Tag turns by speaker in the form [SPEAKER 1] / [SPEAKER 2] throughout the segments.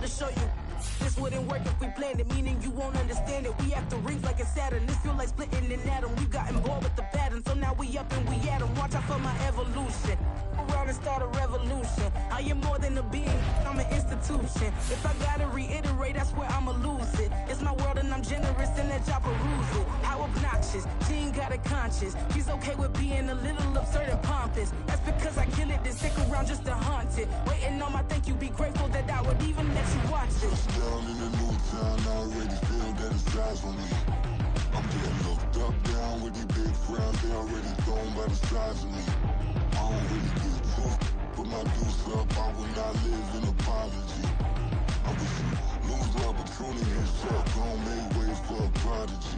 [SPEAKER 1] about to show you. This wouldn't work if we planned it, meaning you won't understand it. We have the rings like a Saturn. This feel like splitting an atom. We've gotten bored with the pattern, so now we up and we at 'em. Watch out for my evolution. Around and start a revolution. I am more than a being, I'm an institution. If I gotta reiterate, that's where I'ma lose it. It's my world and I'm generous and that y'all peruse it. How obnoxious, she ain't got a conscience. She's okay with being a little absurd and pompous. That's because I kill it, then stick around just to haunt it. Waiting on my thank you, be grateful that I would even let you watch it.
[SPEAKER 2] Down in the new town, I already feel that it's eyes on me. I'm getting looked up, down with these big frowns, they already thrown by the size of me. I don't really give a fuck, put my deuce up, I will not live in apology. I wish you lose the opportunity, you suck, gon' make way for a prodigy.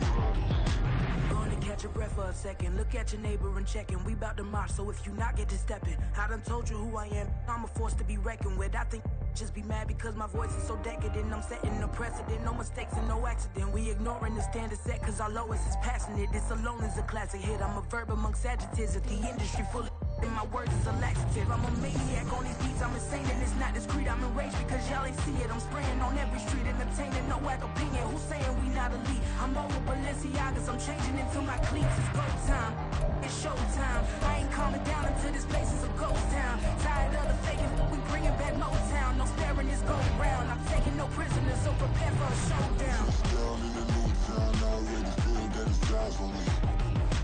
[SPEAKER 1] Gonna catch your breath for a second. Look at your neighbor and checking. We bout to march, so if you not get to stepping. I done told you who I am. I'm a force to be reckoned with. I think just be mad because my voice is so decadent. I'm setting a precedent. No mistakes and no accident. We ignoring the standard set cause our lowest is passionate. This alone is a classic hit. I'm a verb amongst adjectives. If the industry full of and my words is a laxative. I'm a maniac on these beats, I'm insane and it's not discreet. I'm enraged because y'all ain't see it. I'm spraying on every street, entertaining, no whack opinion. Who's saying we not elite? I'm over Balenciagas, I'm changing into my cleats. It's go time, it's show time. I ain't calming down until this place is a ghost town. Tired of the faking, we bringing back Motown. No sparing this go round. I'm taking no prisoners, so prepare for a showdown.
[SPEAKER 2] Down in the new town, I already feel that it's eyes on me.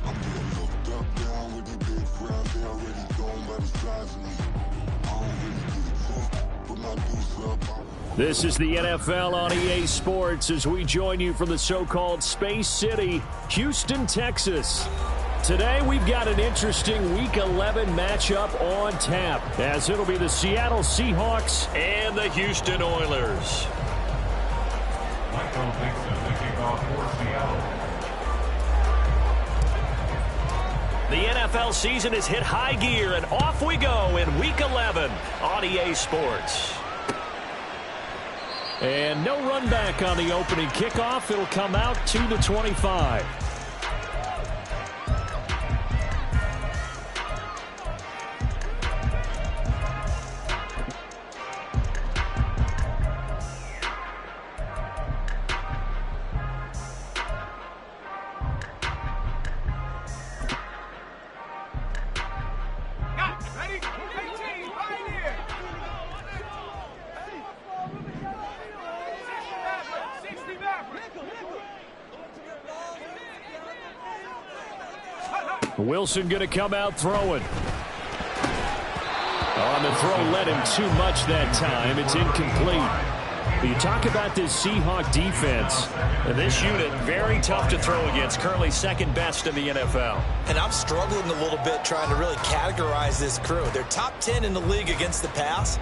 [SPEAKER 2] I'm getting looked up, down with these big frowns, they already thrown by the size of me. I don't really give a fuck, put my deuce up.
[SPEAKER 3] This is the NFL on EA Sports as we join you from the so-called Space City, Houston, Texas. Today we've got an interesting Week 11 matchup on tap as it'll be the Seattle Seahawks and the Houston Oilers.
[SPEAKER 4] Michael Dixon, the kickoff for Seattle.
[SPEAKER 3] The NFL season has hit high gear, and off we go in Week 11 on EA Sports. And no run back on the opening kickoff. It'll come out to the 25. Wilson going to come out throwing. On the throw, led him too much that time. It's incomplete. You talk about this Seahawk defense. This unit, very tough to throw against. Currently second best in the NFL.
[SPEAKER 5] And I'm struggling a little bit trying to really categorize this crew. They're top 10 in the league against the pass,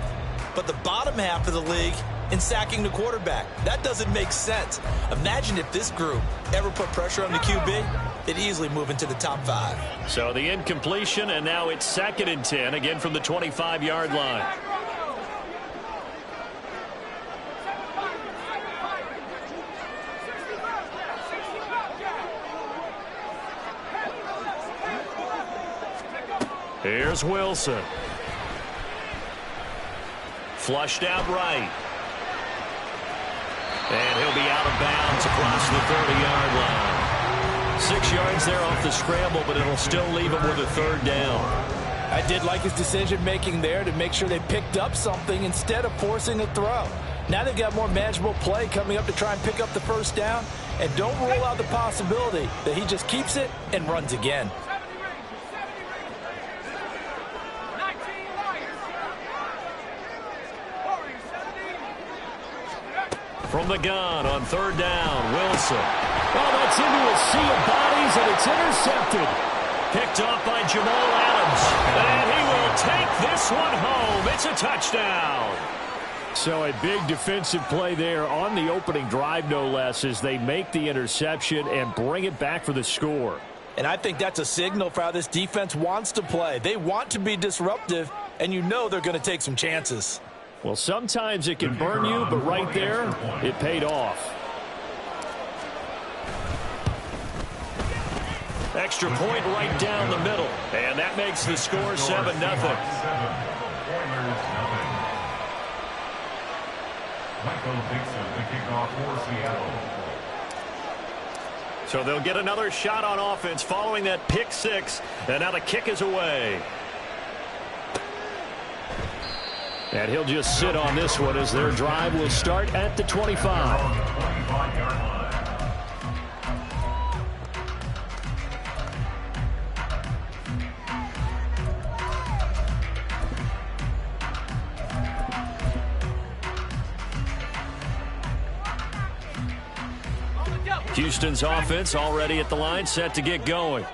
[SPEAKER 5] but the bottom half of the league in sacking the quarterback. That doesn't make sense. Imagine if this group ever put pressure on the QB. They'd easily move into the top 5.
[SPEAKER 3] So the incompletion, and now it's 2nd and 10, again from the 25-yard line. Here's Wilson. Flushed out right. And he'll be out of bounds across the 30-yard line. 6 yards there off the scramble, but it'll still leave him with a 3rd down.
[SPEAKER 5] I did like his decision-making there to make sure they picked up something instead of forcing a throw. Now they've got more manageable play coming up to try and pick up the 1st down. And don't rule out the possibility that he just keeps it and runs again.
[SPEAKER 3] From the gun on 3rd down, Wilson. Oh, that's into a sea of bodies, and it's intercepted. Picked off by Jamal Adams. And he will take this one home. It's a touchdown. So a big defensive play there on the opening drive, no less, as they make the interception and bring it back for the score.
[SPEAKER 5] And I think that's a signal for how this defense wants to play. They want to be disruptive, and you know they're going to take some chances.
[SPEAKER 3] Well, sometimes it can burn you, but right there, it paid off. Extra point right down the middle, and that makes the score 7-0.
[SPEAKER 4] the kickoff for Seattle.
[SPEAKER 3] So they'll get another shot on offense following that pick six, and now the kick is away. And he'll just sit on this one as their drive will start at the 25. Houston's offense already at the line, set to get going.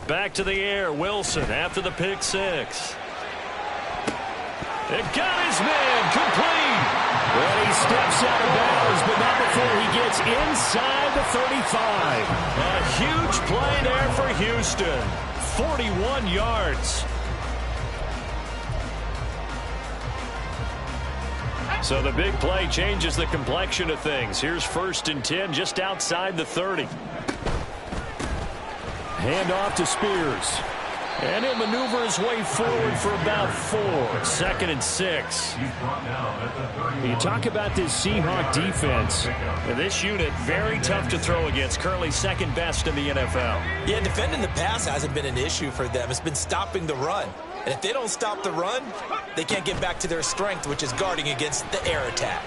[SPEAKER 3] Back to the air, Wilson after the pick six. It got his man complete. Well, he steps out of bounds, but not before he gets inside the 35. A huge play there for Houston. 41 yards. So the big play changes the complexion of things. Here's 1st and 10 just outside the 30. Hand off to Spears. And he'll maneuver his way forward for about 4. 2nd and 6. You talk about this Seahawk defense. And this unit, very tough to throw against. Currently 2nd best in the NFL.
[SPEAKER 5] Yeah, defending the pass hasn't been an issue for them. It's been stopping the run. And if they don't stop the run, they can't get back to their strength, which is guarding against the air attack.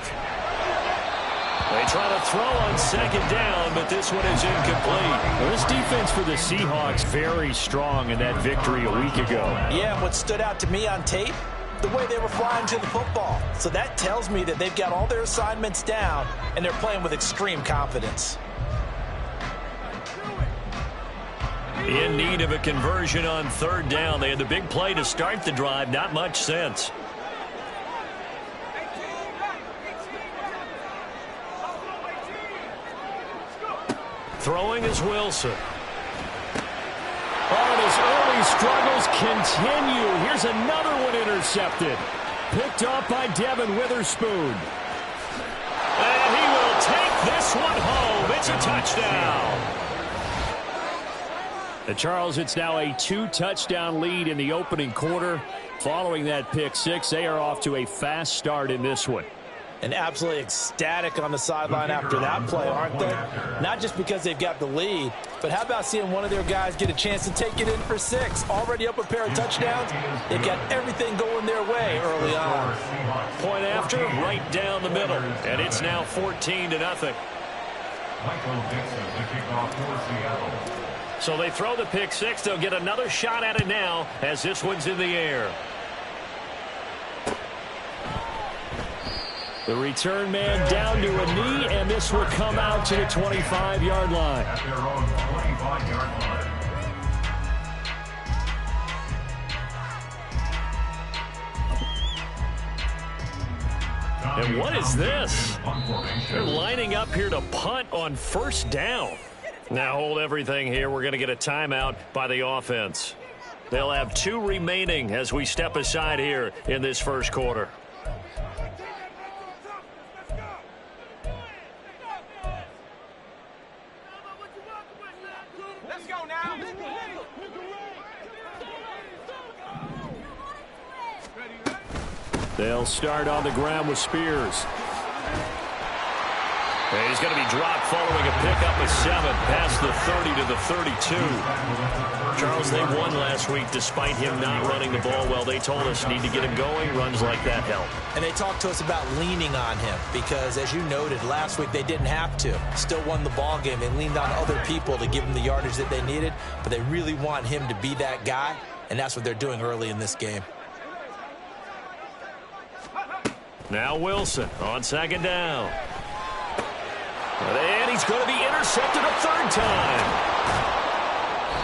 [SPEAKER 3] They try to throw on 2nd down, but this one is incomplete. Well, this defense for the Seahawks very strong in that victory a week ago.
[SPEAKER 5] Yeah, and what stood out to me on tape, the way they were flying to the football. So that tells me that they've got all their assignments down, and they're playing with extreme confidence.
[SPEAKER 3] In need of a conversion on 3rd down. They had the big play to start the drive. Not much sense. Throwing is Wilson. Oh, and his early struggles continue. Here's another one intercepted. Picked off by Devin Witherspoon. And he will take this one home. It's a touchdown. And Charles, it's now a 2-touchdown lead in the opening quarter. Following that pick six, they are off to a fast start in this one.
[SPEAKER 5] And absolutely ecstatic on the sideline after that play, aren't they? Not just because they've got the lead, but how about seeing one of their guys get a chance to take it in for 6? Already up a pair of touchdowns. They've got everything going their way early on.
[SPEAKER 3] Point after, right down the middle. And it's now 14-0. So they throw the pick six. They'll get another shot at it now as this one's in the air. The return man down to a knee, and this will come out to the 25-yard line.
[SPEAKER 4] At their own 25-yard line.
[SPEAKER 3] And what is this? They're lining up here to punt on 1st down. Now hold everything here. We're going to get a timeout by the offense. They'll have 2 remaining as we step aside here in this 1st quarter.
[SPEAKER 6] Let's go now.
[SPEAKER 3] They'll start on the ground with Spears. And he's going to be dropped following a pickup of 7 past the 30 to the 32. Charles, they won last week despite him not running the ball well. They told us need to get him going. Runs like that help.
[SPEAKER 5] And they talked to us about leaning on him because, as you noted, last week they didn't have to. Still won the ball game. They leaned on other people to give them the yardage that they needed, but they really want him to be that guy, and that's what they're doing early in this game.
[SPEAKER 3] Now Wilson on 2nd down. And he's going to be intercepted a 3rd time.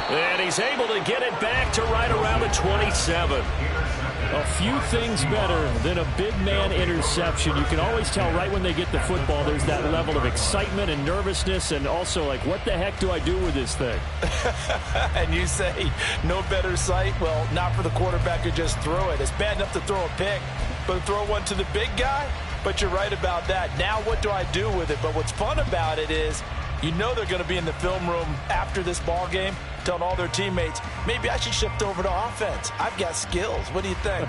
[SPEAKER 3] And he's able to get it back to right around the 27. A few things better than a big man interception. You can always tell right when they get the football, there's that level of excitement and nervousness, and also like, what the heck do I do with this thing?
[SPEAKER 5] And you say, no better sight? Well, not for the quarterback who just threw it. It's bad enough to throw a pick, but to throw one to the big guy? But you're right about that. Now what do I do with it? But what's fun about it is you know they're going to be in the film room after this ball game telling all their teammates, maybe I should shift over to offense. I've got skills. What do you think?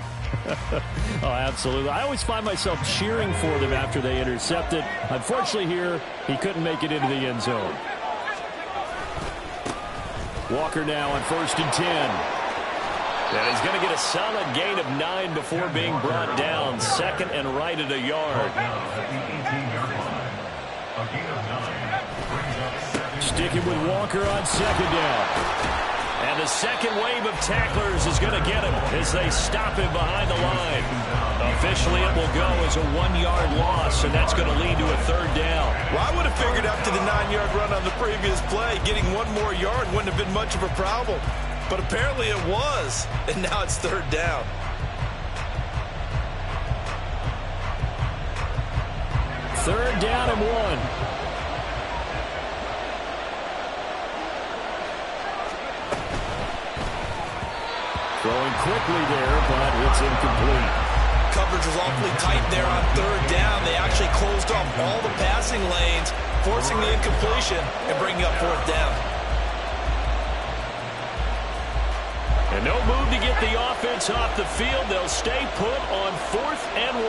[SPEAKER 3] Oh, absolutely. I always find myself cheering for them after they intercept it. Unfortunately here, he couldn't make it into the end zone. Walker now on 1st and 10. And he's going to get a solid gain of 9 before being brought down. 2nd and right at a yard. Sticking with Walker on 2nd down. And the second wave of tacklers is going to get him as they stop him behind the line. Officially, it will go as a 1-yard loss, and that's going to lead to a 3rd down.
[SPEAKER 5] Well, I would have figured after the 9-yard run on the previous play, getting 1 more yard wouldn't have been much of a problem. But apparently it was, and now it's 3rd down.
[SPEAKER 3] Third down and 1. Throwing quickly there, but it's incomplete.
[SPEAKER 5] Coverage was awfully tight there on 3rd down. They actually closed off all the passing lanes, forcing the incompletion and bringing up 4th down.
[SPEAKER 3] And no move to get the offense off the field. They'll stay put on 4th and 1.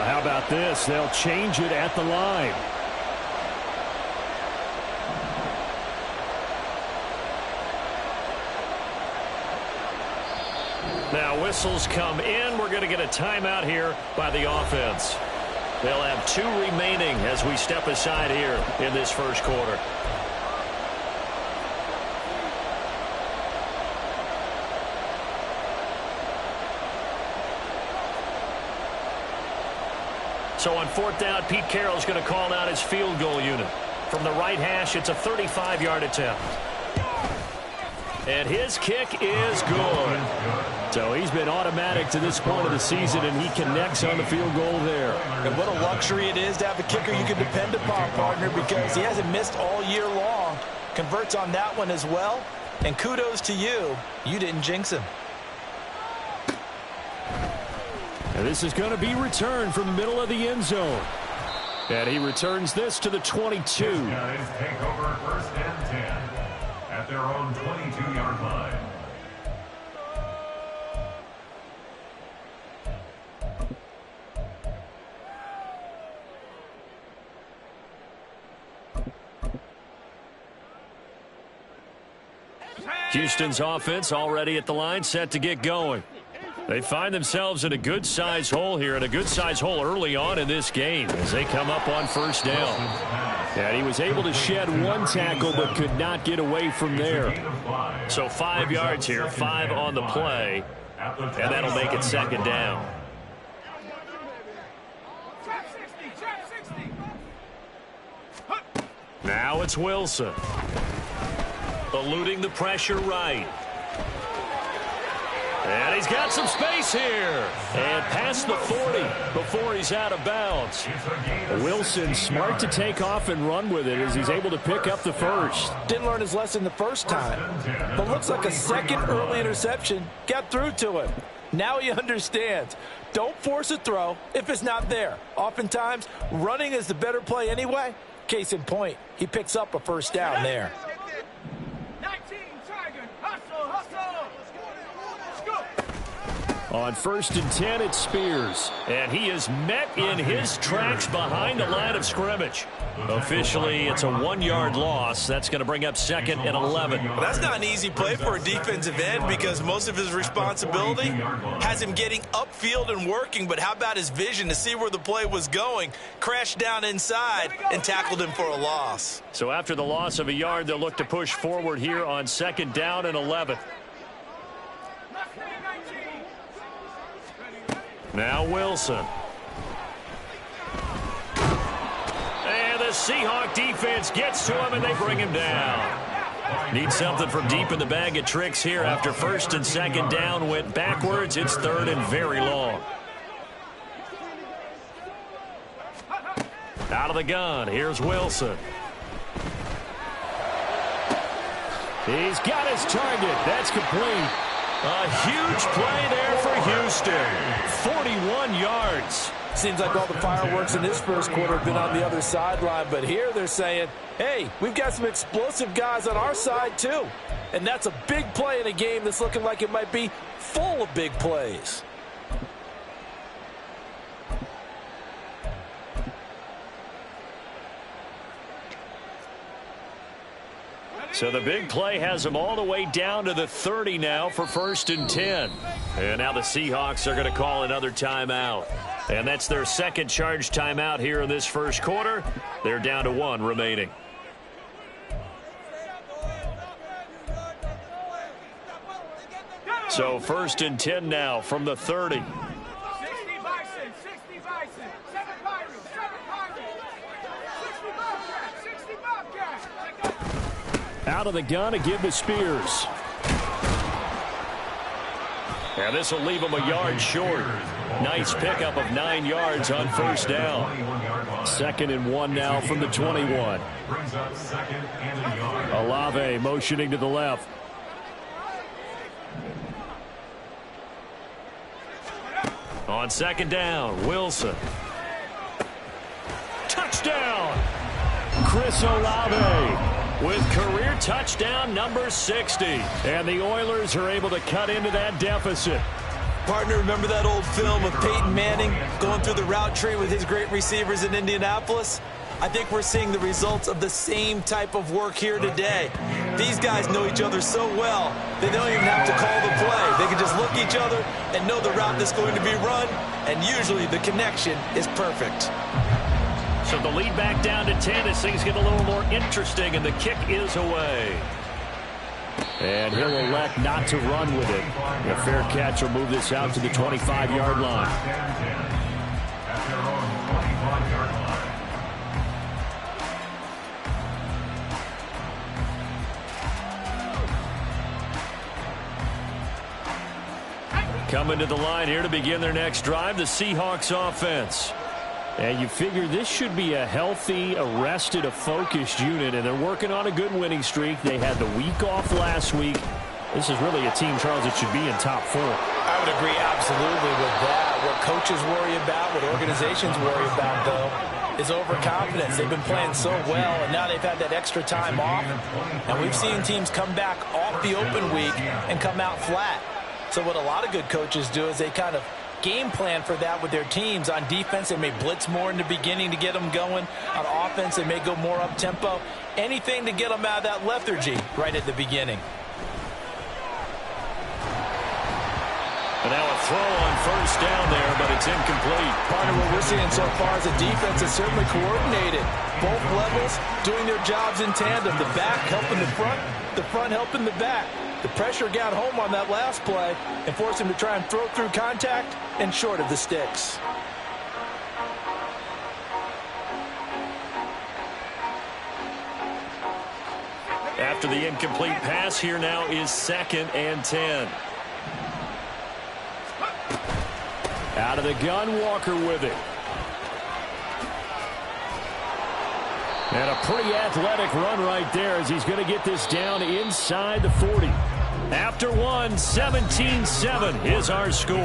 [SPEAKER 3] How about this? They'll change it at the line. Now whistles come in. We're going to get a timeout here by the offense. They'll have 2 remaining as we step aside here in this first quarter. So on 4th down, Pete Carroll's going to call out his field goal unit. From the right hash, it's a 35-yard attempt. And his kick is good. So he's been automatic to this point of the season, and he connects on the field goal there.
[SPEAKER 5] And what a luxury it is to have a kicker you can depend upon, partner, because he hasn't missed all year long. Converts on that one as well. And kudos to you. You didn't jinx him.
[SPEAKER 3] And this is going to be returned from the middle of the end zone. And he returns this to the 22.
[SPEAKER 4] These guys take over 1st and 10 at their own 22-yard line.
[SPEAKER 3] Houston's offense already at the line, set to get going. They find themselves in a good-sized hole here, and a good-sized hole early on in this game as they come up on 1st down. And he was able to shed 1 tackle but could not get away from there. So 5 yards here, 5 on the play, and that'll make it 2nd down. Now it's Wilson. Eluding the pressure right. And he's got some space here. And past the 40 before he's out of bounds. Wilson smart to take off and run with it as he's able to pick up the first.
[SPEAKER 5] Didn't learn his lesson the first time, but looks like a second early interception got through to him. Now he understands. Don't force a throw if it's not there. Oftentimes, running is the better play anyway. Case in point, he picks up a 1st down there.
[SPEAKER 3] On 1st and 10, it's Spears. And he is met in his tracks behind the line of scrimmage. Officially, it's a 1-yard loss. That's going to bring up 2nd and 11.
[SPEAKER 5] Well, that's not an easy play for a defensive end because most of his responsibility has him getting upfield and working. But how about his vision to see where the play was going? Crashed down inside and tackled him for a loss.
[SPEAKER 3] So after the loss of a yard, they'll look to push forward here on 2nd down and 11. Now Wilson. And the Seahawk defense gets to him, and they bring him down. Need something from deep in the bag of tricks here. After 1st and 2nd down went backwards, it's 3rd and very long. Out of the gun, here's Wilson. He's got his target. That's complete. A huge play there for Houston. 41 yards.
[SPEAKER 5] Seems like all the fireworks in this first quarter have been on the other sideline, but here they're saying, hey, we've got some explosive guys on our side too. And that's a big play in a game that's looking like it might be full of big plays.
[SPEAKER 3] So the big play has them all the way down to the 30 now for 1st and 10. And now the Seahawks are going to call another timeout. And that's their second charge timeout here in this first quarter. They're down to 1 remaining. So 1st and 10 now from the 30.
[SPEAKER 6] 60 Bison, 60 Bison, 7 Pirates, 7 Pirates, 60 Bobcats, 60 Bobcats.
[SPEAKER 3] Out of the gun to give to Spears. And this will leave him a yard short. Nice pickup of 9 yards on first down. 2nd and 1 now from the 21. Olave motioning to the left. On 2nd down, Wilson. Touchdown! Chris Olave with career touchdown number 60. And the Oilers are able to cut into that deficit.
[SPEAKER 5] Partner, remember that old film of Peyton Manning going through the route tree with his great receivers in Indianapolis? I think we're seeing the results of the same type of work here today. These guys know each other so well, they don't even have to call the play. They can just look at each other and know the route that's going to be run, and usually the connection is perfect.
[SPEAKER 3] So the lead back down to 10 as things get a little more interesting, and the kick is away. And he'll elect not to run with it. A fair catch will move this out to the 25-yard line.
[SPEAKER 4] At their own 25-yard line.
[SPEAKER 3] Coming to the line here to begin their next drive, the Seahawks offense. And you figure this should be a healthy, a focused unit, and they're working on a good winning streak. They had the week off last week. This is really a team, Charles, that should be in top 4.
[SPEAKER 5] I would agree absolutely with that. What coaches worry about, what organizations worry about, though, is overconfidence. They've been playing so well, and now they've had that extra time off. And we've seen teams come back off the open week and come out flat. So what a lot of good coaches do is they kind of game plan for that with their teams. On defense, they may blitz more in the beginning to get them going. On offense, they may go more up-tempo. Anything to get them out of that lethargy right at the beginning.
[SPEAKER 3] And now a throw on first down there, but it's incomplete.
[SPEAKER 5] Partner, what we're seeing so far is the defense is certainly coordinated. Both levels doing their jobs in tandem. The back helping the front helping the back. The pressure got home on that last play and forced him to try and throw through contact and short of the sticks.
[SPEAKER 3] After the incomplete pass, here now is 2nd and 10. Out of the gun, Walker with it. And a pretty athletic run right there as he's going to get this down inside the 40. After 1, 17-7 is our score.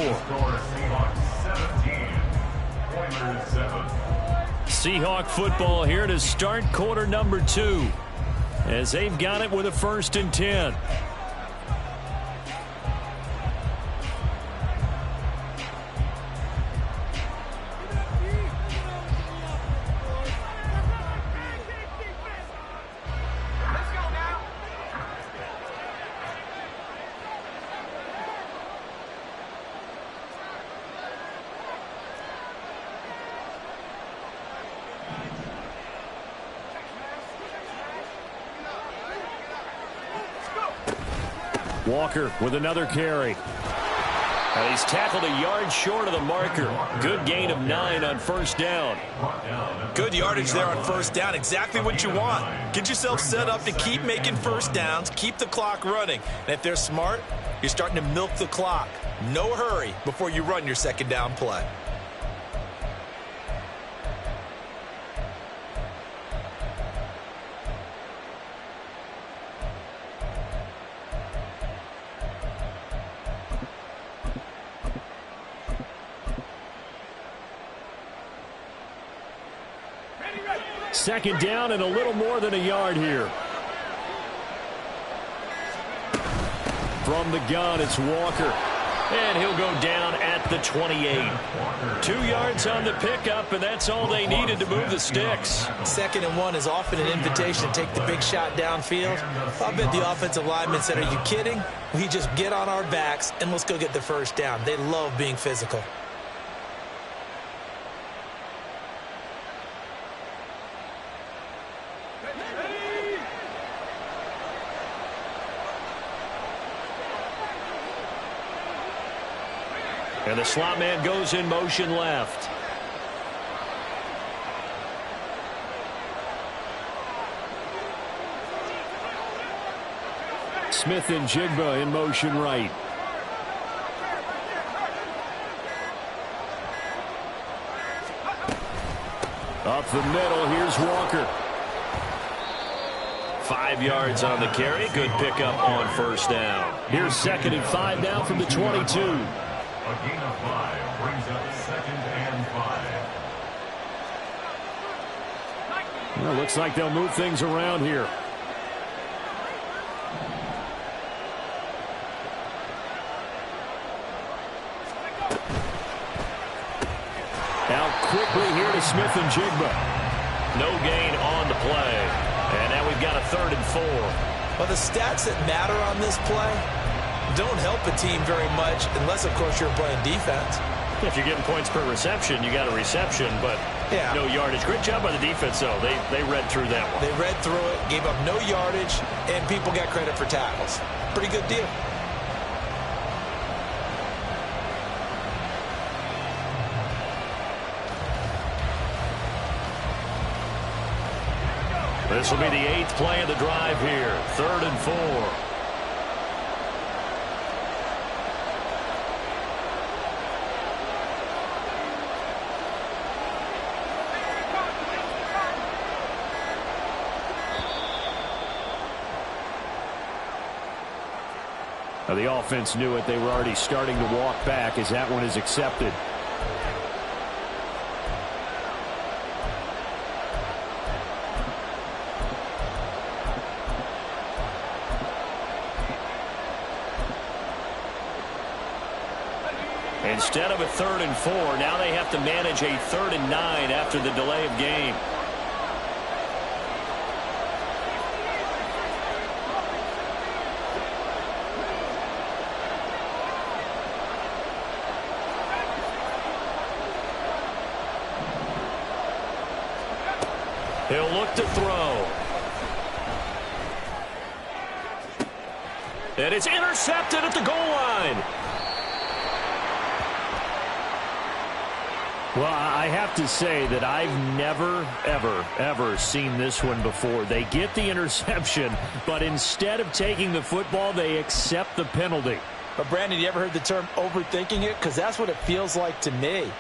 [SPEAKER 3] Seahawk football here to start quarter number 2 as they've got it with a 1st and 10. Walker with another carry. And he's tackled a yard short of the marker. Good gain of 9 on first down.
[SPEAKER 5] Good yardage there on first down. Exactly what you want. Get yourself set up to keep making first downs, keep the clock running. And if they're smart, you're starting to milk the clock. No hurry before you run your second down play.
[SPEAKER 3] second down and a little more than a yard here. From the gun, it's Walker. And he'll go down at the 28. 2 yards on the pickup, and that's all they needed to move the sticks.
[SPEAKER 5] 2nd and 1 is often an invitation to take the big shot downfield. I bet the offensive lineman said, are you kidding? We just get on our backs and let's go get the first down. They love being physical.
[SPEAKER 3] And the slot man goes in motion left. Smith and Jigba in motion right. Up the middle, here's Walker. 5 yards on the carry. Good pickup on first down. Here's 2nd and 5 now from the 22.
[SPEAKER 4] A gain of 5 brings up 2nd and 5.
[SPEAKER 3] Well, looks like they'll move things around here. Now quickly here to Smith and Jigba. No gain on the play. And now we've got a 3rd and 4.
[SPEAKER 5] Well, the stats that matter on this play don't help a team very much unless, of course, you're playing defense.
[SPEAKER 3] If you're getting points per reception, you got a reception, but no yardage. Great job by the defense, though. They read through that one.
[SPEAKER 5] They read through it, gave up no yardage, and people got credit for tackles. Pretty good deal.
[SPEAKER 3] This will be the 8th play of the drive here. 3rd and 4. Now the offense knew it. They were already starting to walk back as that one is accepted. Instead of a 3rd and 4, now they have to manage a 3rd and 9 after the delay of game. He'll look to throw. And it's intercepted at the goal line. Well, I have to say that I've never, ever seen this one before. They get the interception, but instead of taking the football, they accept the penalty.
[SPEAKER 5] But, Brandon, you ever heard the term overthinking it? Because that's what it feels like to me.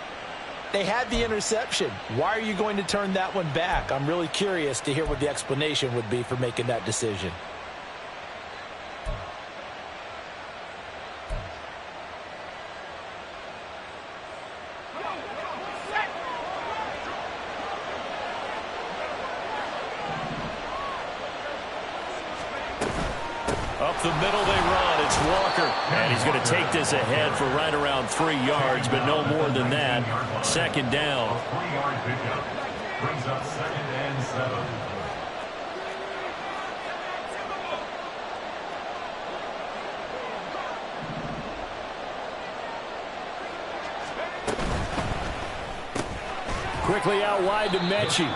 [SPEAKER 5] They had the interception. Why are you going to turn that one back? I'm really curious to hear what the explanation would be for making that decision.
[SPEAKER 3] Up the middle they run. It's Walker. And he's going to take this ahead for right around 3 yards, but no more than that. 2nd down.
[SPEAKER 4] A 3-yard pickup brings up 2nd and 7.
[SPEAKER 3] Quickly out wide to Mechie.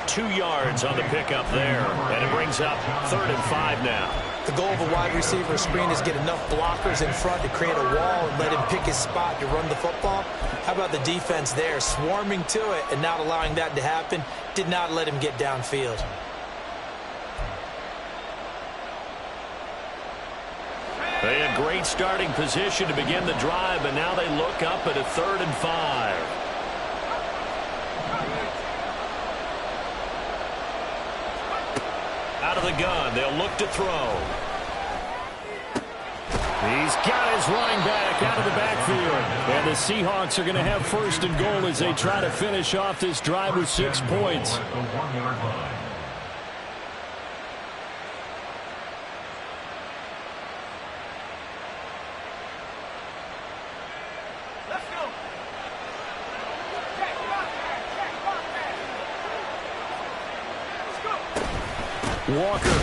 [SPEAKER 3] 2 yards on the pickup there. And it brings up 3rd and 5 now.
[SPEAKER 5] The goal of a wide receiver screen is get enough blockers in front to create a wall and let him pick his spot to run the football. How about the defense there, swarming to it and not allowing that to happen? Did not let him get downfield.
[SPEAKER 3] They had great starting position to begin the drive, but now they look up at a 3rd and 5. Out of the gun, they'll look to throw. He's got his running back out of the backfield. And the Seahawks are going to have first and goal as they try to finish off this drive with 6 points. Walker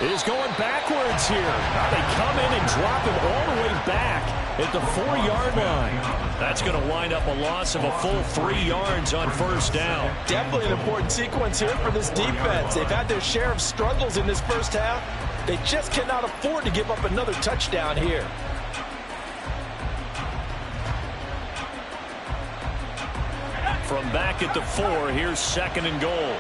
[SPEAKER 3] is going backwards here. Now they come in and drop him all the way back at the 4-yard line. That's going to wind up a loss of a full 3 yards on first down.
[SPEAKER 5] Definitely an important sequence here for this defense. They've had their share of struggles in this first half. They just cannot afford to give up another touchdown here.
[SPEAKER 3] From back at the 4, here's second and goal.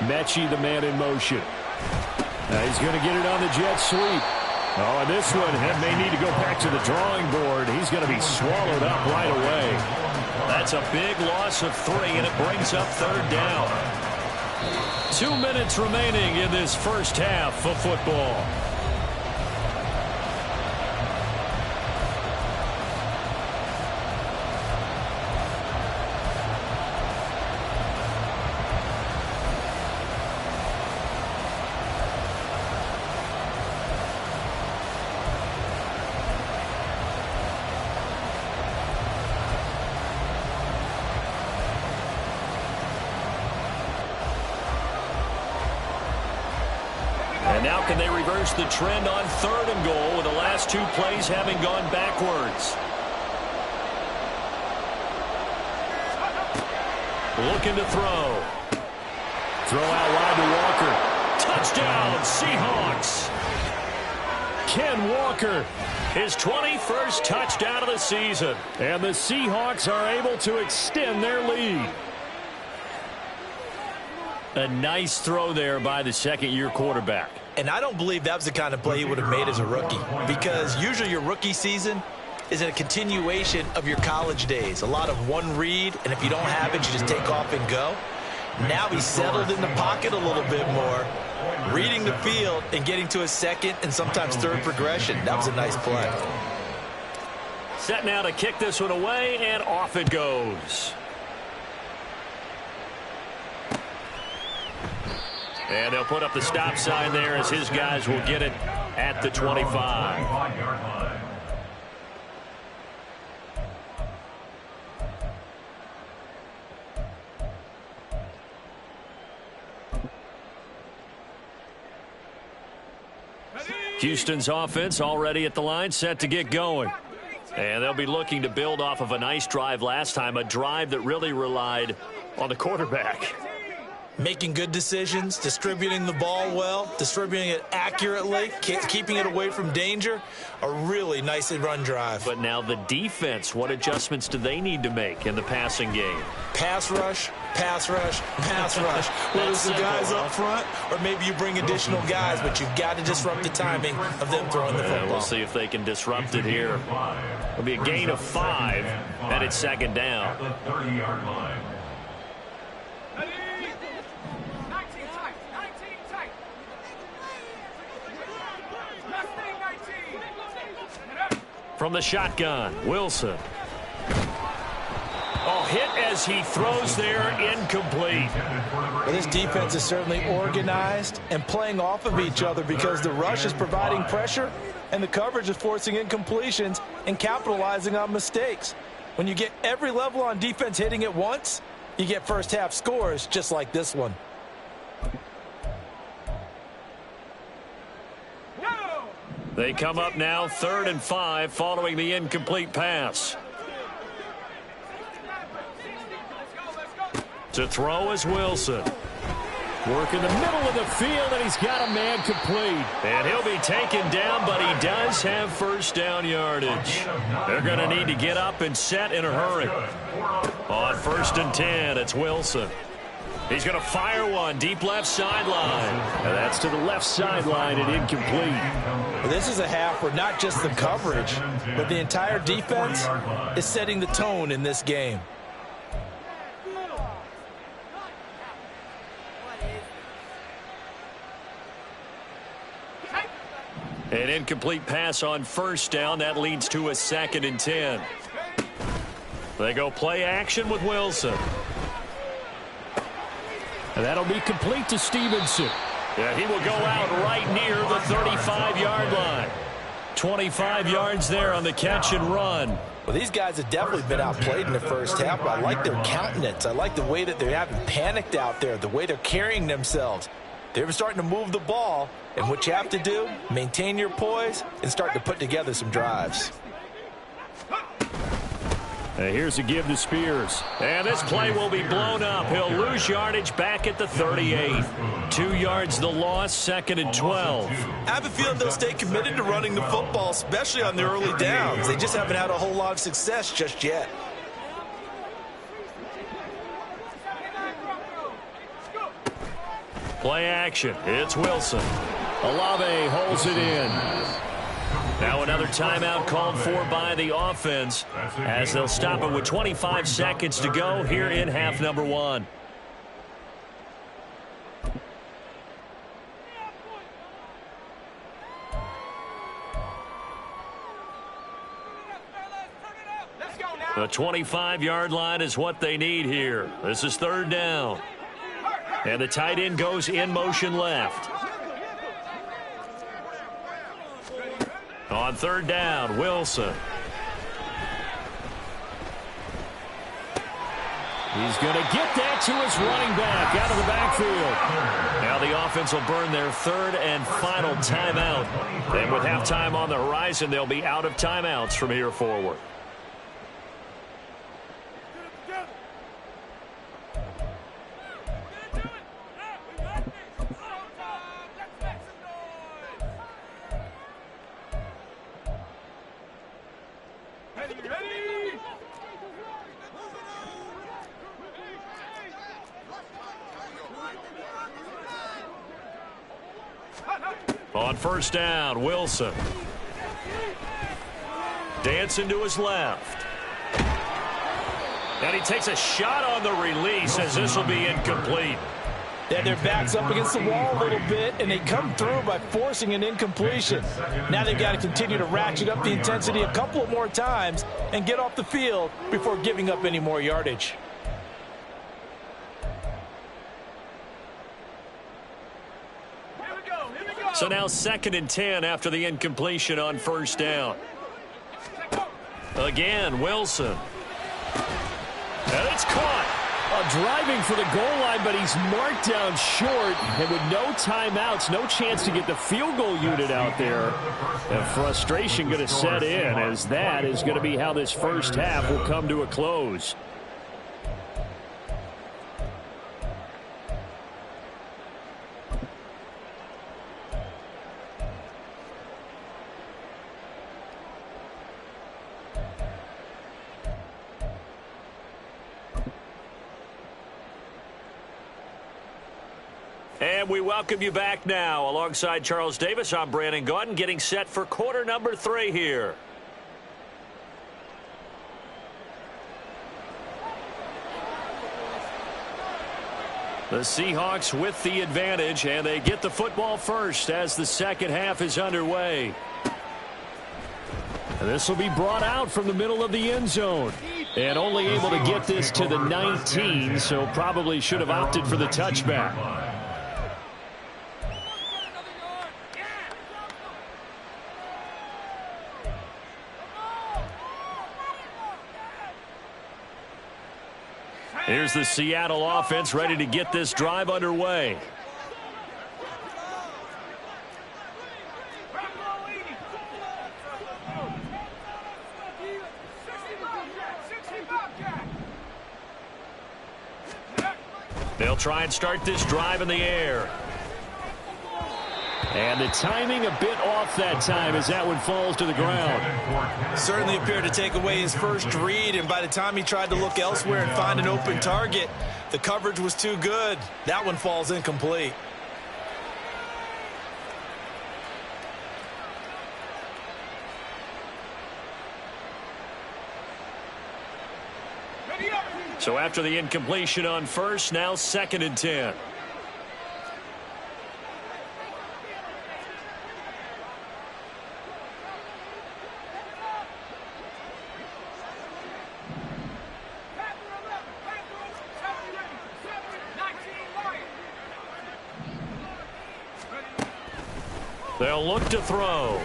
[SPEAKER 3] Mechie, the man in motion. Now he's going to get it on the jet sweep. Oh, and this one may need to go back to the drawing board. He's going to be swallowed up right away. That's a big loss of 3, and it brings up third down. 2 minutes remaining in this first half of football. And now can they reverse the trend on third and goal with the last 2 plays having gone backwards? Looking to throw. Throw out wide to Walker. Touchdown, Seahawks. Ken Walker, his 21st touchdown of the season. And the Seahawks are able to extend their lead. A nice throw there by the second-year quarterback.
[SPEAKER 5] And I don't believe that was the kind of play he would have made as a rookie, because usually your rookie season is a continuation of your college days. A lot of one read, and if you don't have it, you just take off and go. Now he's settled in the pocket a little bit more, reading the field and getting to a second and sometimes third progression. That was a nice play.
[SPEAKER 3] Set now to kick this one away, and off it goes. And they'll put up the stop sign there as his guys will get it at the 25. Houston's offense already at the line, set to get going. And they'll be looking to build off of a nice drive last time, a drive that really relied on the quarterback.
[SPEAKER 5] Making good decisions, distributing the ball well, distributing it accurately, keeping it away from danger. A really nicely run drive.
[SPEAKER 3] But now the defense, what adjustments do they need to make in the passing game?
[SPEAKER 5] Pass rush, pass rush, pass rush. Whether it's the guys up front or maybe you bring additional guys, but you've got to disrupt the timing of them throwing the football.
[SPEAKER 3] We'll see if they can disrupt it here. It'll be a gain of 5, and it's second down.
[SPEAKER 4] The 30-yard line.
[SPEAKER 3] From the shotgun, Wilson. Oh, hit as he throws there, incomplete.
[SPEAKER 5] Well, this defense is certainly organized and playing off of each other because the rush is providing pressure and the coverage is forcing incompletions and capitalizing on mistakes. When you get every level on defense hitting at once, you get first half scores just like this one.
[SPEAKER 3] They come up now 3rd and 5 following the incomplete pass. To throw is Wilson. Work in the middle of the field, and he's got a man complete. And he'll be taken down, but he does have first down yardage. They're going to need to get up and set in a hurry. On 1st and 10, it's Wilson. He's going to fire one deep left sideline. And that's to the left sideline and incomplete.
[SPEAKER 5] This is a half where not just the coverage, but the entire defense is setting the tone in this game.
[SPEAKER 3] An incomplete pass on first down. That leads to a 2nd and 10. They go play action with Wilson.
[SPEAKER 7] And that'll be complete to Stevenson.
[SPEAKER 3] Yeah, he will go out right near the 35-yard line. 25 yards there on the catch and run.
[SPEAKER 5] Well, these guys have definitely been outplayed in the first half, but I like their countenance. I like the way that they haven't panicked out there, the way they're carrying themselves. They're starting to move the ball, and what you have to do, maintain your poise and start to put together some drives.
[SPEAKER 3] Here's a give to Spears. And this play will be blown up. He'll lose yardage back at the 38. 2 yards the loss, 2nd and 12.
[SPEAKER 5] I have a feeling they'll stay committed to running the football, especially on their early downs. They just haven't had a whole lot of success just yet.
[SPEAKER 3] Play action. It's Wilson. Olave holds it in. Now another timeout called for by the offense as they'll stop it with 25 seconds to go here in half number 1. The 25-yard line is what they need here. This is 3rd down. And the tight end goes in motion left. On 3rd down, Wilson.
[SPEAKER 7] He's going to get that to his running back out of the backfield.
[SPEAKER 3] Now the offense will burn their 3rd and final timeout. And with halftime on the horizon, they'll be out of timeouts from here forward. On 1st down, Wilson. Dancing to his left. And he takes a shot on the release as this will be incomplete.
[SPEAKER 5] Yeah, their back's up against the wall a little bit, and they come through by forcing an incompletion. Now they've got to continue to ratchet up the intensity a couple more times and get off the field before giving up any more yardage.
[SPEAKER 3] So now 2nd and 10 after the incompletion on 1st down. Again, Wilson. And it's caught.
[SPEAKER 7] Driving for the goal line, but he's marked down short. And with no timeouts, no chance to get the field goal unit out there. And frustration going to set in as that is going to be how this first half will come to a close.
[SPEAKER 3] And we welcome you back now. Alongside Charles Davis, I'm Brandon Gaudin, getting set for quarter number 3 here. The Seahawks with the advantage, and they get the football first as the second half is underway.
[SPEAKER 7] And this will be brought out from the middle of the end zone. And only able to get this to the 19, so probably should have opted for the touchback.
[SPEAKER 3] Here's the Seattle offense ready to get this drive underway. They'll try and start this drive in the air.
[SPEAKER 7] And the timing a bit off that time as that one falls to the ground.
[SPEAKER 5] Certainly appeared to take away his first read, and by the time he tried to look elsewhere and find an open target, the coverage was too good. That one falls incomplete.
[SPEAKER 3] So after the incompletion on first, now 2nd and 10. They'll look to throw.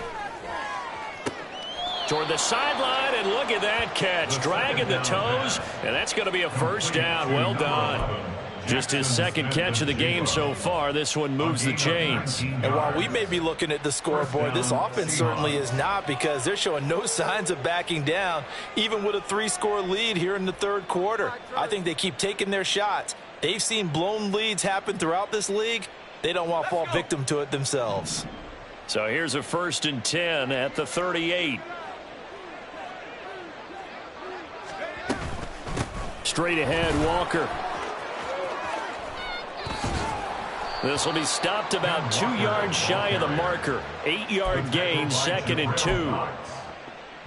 [SPEAKER 3] Toward the sideline, and look at that catch. Dragging the toes, and that's going to be a first down. Well done. Just his 2nd catch of the game so far. This one moves the chains.
[SPEAKER 5] And while we may be looking at the scoreboard, this offense certainly is not, because they're showing no signs of backing down, even with a 3-score lead here in the 3rd quarter. I think they keep taking their shots. They've seen blown leads happen throughout this league. They don't want to fall victim to it themselves.
[SPEAKER 3] So here's a 1st and 10 at the 38. Straight ahead, Walker. This will be stopped about 2 yards shy of the marker. 8-yard gain, 2nd and 2.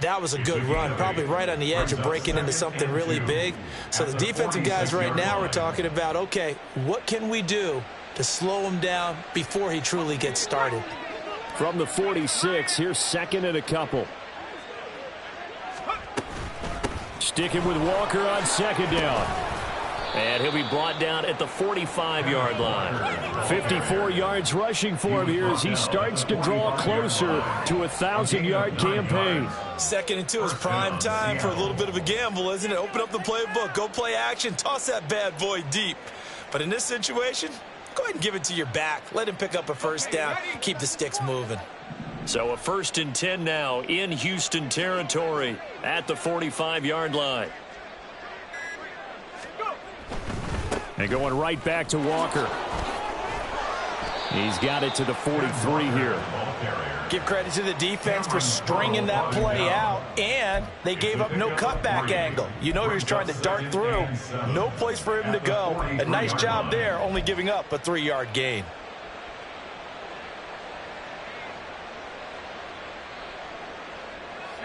[SPEAKER 5] That was a good run, probably right on the edge of breaking into something really big. So the defensive guys right now are talking about, okay, what can we do to slow him down before he truly gets started?
[SPEAKER 7] From the 46, here's 2nd and a couple. Sticking with Walker on 2nd down.
[SPEAKER 3] And he'll be brought down at the 45-yard line.
[SPEAKER 7] 54 yards rushing for him here as he starts to draw closer to a 1,000-yard campaign.
[SPEAKER 5] 2nd and 2 is prime time for a little bit of a gamble, isn't it? Open up the playbook, go play action, toss that bad boy deep. But in this situation, go ahead and give it to your back. Let him pick up a first down. Keep the sticks moving.
[SPEAKER 3] So a 1st and 10 now in Houston territory at the 45-yard line.
[SPEAKER 7] And going right back to Walker. He's got it to the 43 here.
[SPEAKER 5] Give credit to the defense for stringing that play out, and they gave up no cutback angle. You know he was trying to dart through. No place for him to go. A nice job there, only giving up a 3-yard gain.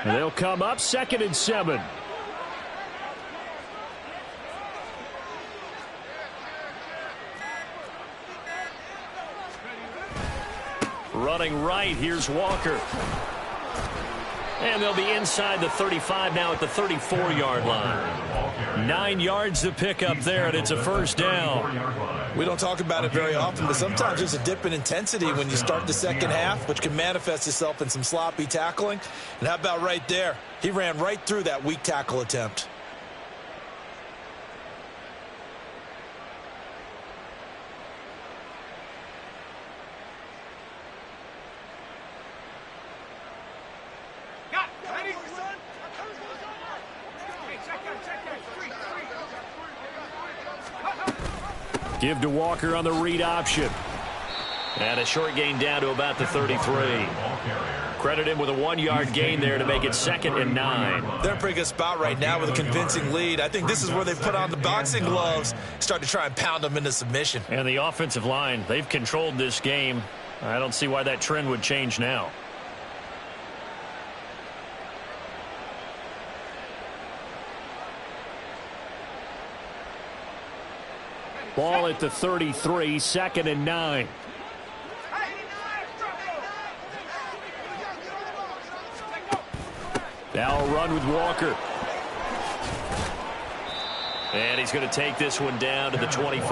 [SPEAKER 7] And they'll come up 2nd and 7.
[SPEAKER 3] Running right, here's Walker. And they'll be inside the 35 now at the 34-yard line. 9 yards to pick up there, and it's a first down.
[SPEAKER 5] We don't talk about it very often, but sometimes there's a dip in intensity when you start the second half, which can manifest itself in some sloppy tackling. And how about right there? He ran right through that weak tackle attempt.
[SPEAKER 7] Give to Walker on the read option.
[SPEAKER 3] And a short gain down to about the 33. Credit him with a 1-yard gain there to make it 2nd and 9.
[SPEAKER 5] They're in a pretty good spot right now with a convincing lead. I think this is where they put on the boxing gloves, start to try and pound them into submission.
[SPEAKER 3] And the offensive line, they've controlled this game. I don't see why that trend would change now.
[SPEAKER 7] Ball at the 33, 2nd and 9. Now a run with Walker.
[SPEAKER 3] And he's going to take this one down to the 25.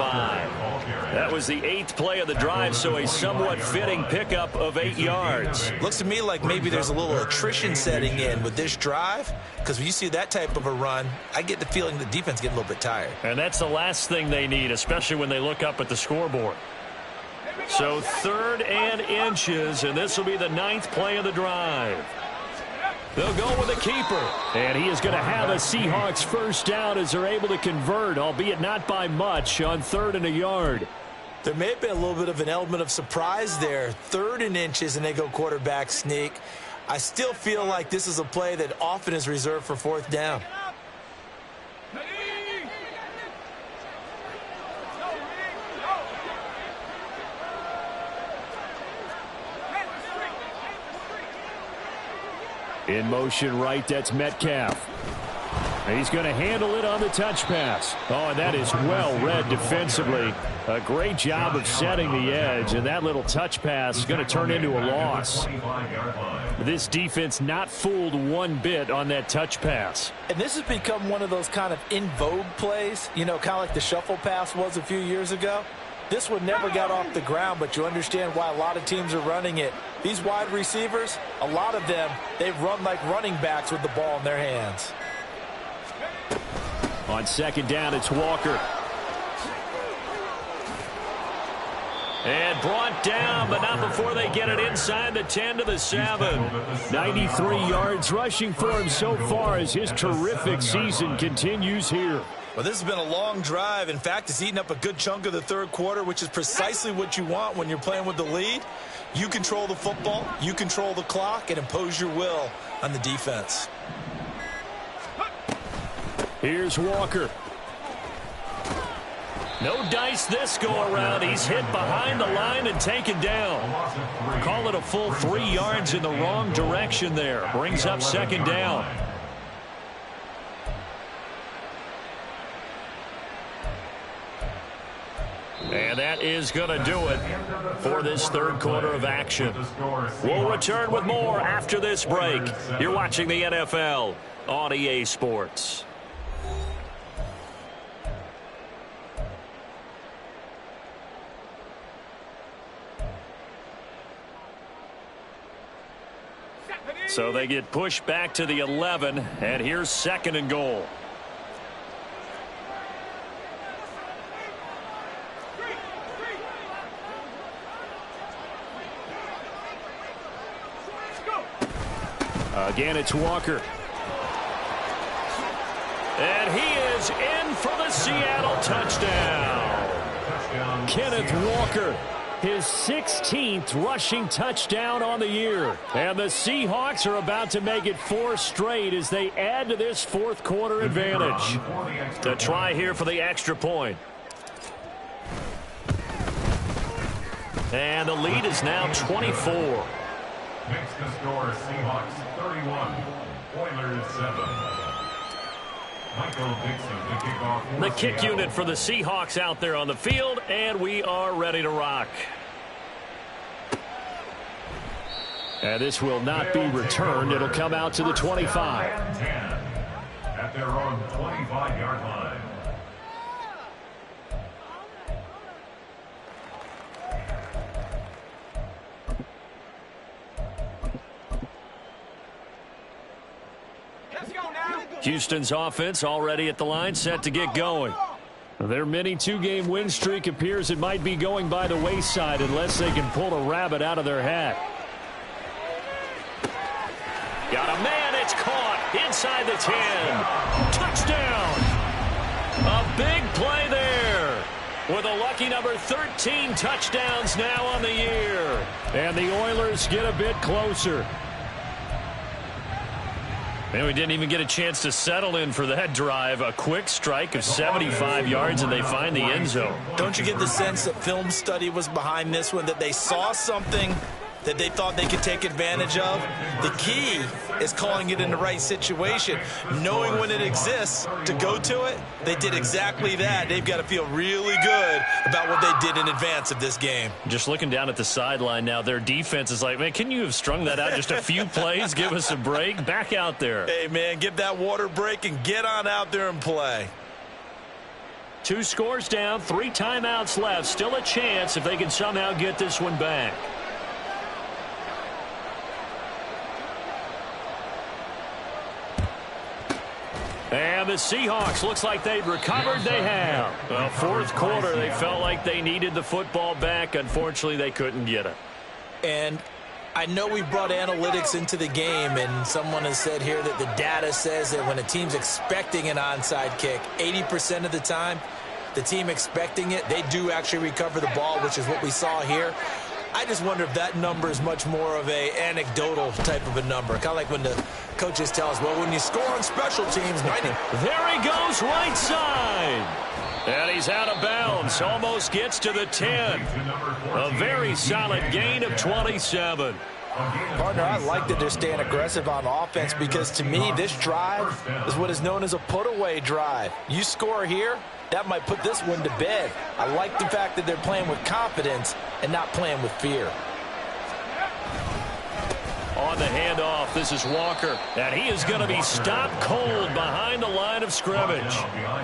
[SPEAKER 3] That was the 8th play of the drive, so a somewhat fitting pickup of 8 yards.
[SPEAKER 5] Looks to me like maybe there's a little attrition setting in with this drive, because when you see that type of a run, I get the feeling the defense getting a little bit tired.
[SPEAKER 3] And that's the last thing they need, especially when they look up at the scoreboard. So 3rd and inches, and this will be the 9th play of the drive. They'll go with a keeper.
[SPEAKER 7] And he is going to have a Seahawks first down as they're able to convert, albeit not by much, on 3rd and a yard.
[SPEAKER 5] There may have been a little bit of an element of surprise there. 3rd and inches, and they go quarterback sneak. I still feel like this is a play that often is reserved for 4th down.
[SPEAKER 7] In motion right, that's Metcalf. He's going to handle it on the touch pass. Oh, and that is well read defensively. A great job of setting the edge, and that little touch pass is going to turn into a loss. This defense not fooled one bit on that touch pass.
[SPEAKER 5] And this has become one of those kind of in vogue plays, you know, kind of like the shuffle pass was a few years ago. This one never got off the ground, but you understand why a lot of teams are running it. These wide receivers, a lot of them, they've run like running backs with the ball in their hands.
[SPEAKER 7] On second down, it's Walker.
[SPEAKER 3] And brought down, but not before they get it inside the 10 to the 7.
[SPEAKER 7] 93 yards rushing for him so far as his terrific season continues here.
[SPEAKER 5] Well, this has been a long drive. In fact, it's eaten up a good chunk of the third quarter, which is precisely what you want when you're playing with the lead. You control the football, you control the clock, and impose your will on the defense.
[SPEAKER 7] Here's Walker.
[SPEAKER 3] No dice this go-around. He's hit behind the line and taken down. Call it a full 3 yards in the wrong direction there. Brings up second down. And that is going to do it for this third quarter of action. We'll return with more after this break. You're watching the NFL on EA Sports. So they get pushed back to the 11, and here's second and goal.
[SPEAKER 7] Again, it's Walker.
[SPEAKER 3] And he is in for the Seattle touchdown.
[SPEAKER 7] Kenneth Walker, his 16th rushing touchdown on the year. And the Seahawks are about to make it 4 straight as they add to this fourth quarter advantage.
[SPEAKER 3] The try here for the extra point. And the lead is now 24.
[SPEAKER 4] Makes the score Seahawks 31, Oilers 7. Michael Dixon, the kickoff.
[SPEAKER 3] The kick unit for the Seahawks out there on the field, and we are ready to rock.
[SPEAKER 7] And this will not be returned. It'll come out to the 25.
[SPEAKER 4] At their own 25-yard line.
[SPEAKER 3] Houston's offense already at the line, set to get going.
[SPEAKER 7] Their mini 2-game win streak appears it might be going by the wayside unless they can pull a rabbit out of their hat.
[SPEAKER 3] Got a man, it's caught inside the 10. Touchdown! A big play there. With a lucky number 13 touchdowns now on the year.
[SPEAKER 7] And the Oilers get a bit closer.
[SPEAKER 3] And we didn't even get a chance to settle in for that drive. A quick strike of 75 yards, and they find the end zone.
[SPEAKER 5] Don't you get the sense that film study was behind this one, that they saw something that they thought they could take advantage of? The key is calling it in the right situation. Knowing when it exists to go to it, they did exactly that. They've got to feel really good about what they did in advance of this game.
[SPEAKER 3] Just looking down at the sideline now, their defense is like, man, can you have strung that out just a few plays? Give us a break. Back out there.
[SPEAKER 5] Hey, man, give that water break and get on out there and play.
[SPEAKER 3] 2 scores down, 3 timeouts left. Still a chance if they can somehow get this one back. And the Seahawks, looks like they've recovered. They have. Well, fourth quarter, they felt like they needed the football back. Unfortunately, they couldn't get it.
[SPEAKER 5] And I know we brought analytics into the game, and someone has said here that the data says that when a team's expecting an onside kick, 80% of the time, the team expecting it, they do actually recover the ball, which is what we saw here. I just wonder if that number is much more of a anecdotal type of a number. Kind of like when the coaches tell us, well, when you score on special teams, 90.
[SPEAKER 3] There he goes, right side. And he's out of bounds. Almost gets to the 10. A very solid gain of 27.
[SPEAKER 5] Partner, I like that they're staying aggressive on offense because, to me, this drive is what is known as a put-away drive. You score here, that might put this one to bed. I like the fact that they're playing with confidence and not playing with fear.
[SPEAKER 3] On the handoff, this is Walker, and he is going to be stopped cold behind the line of scrimmage.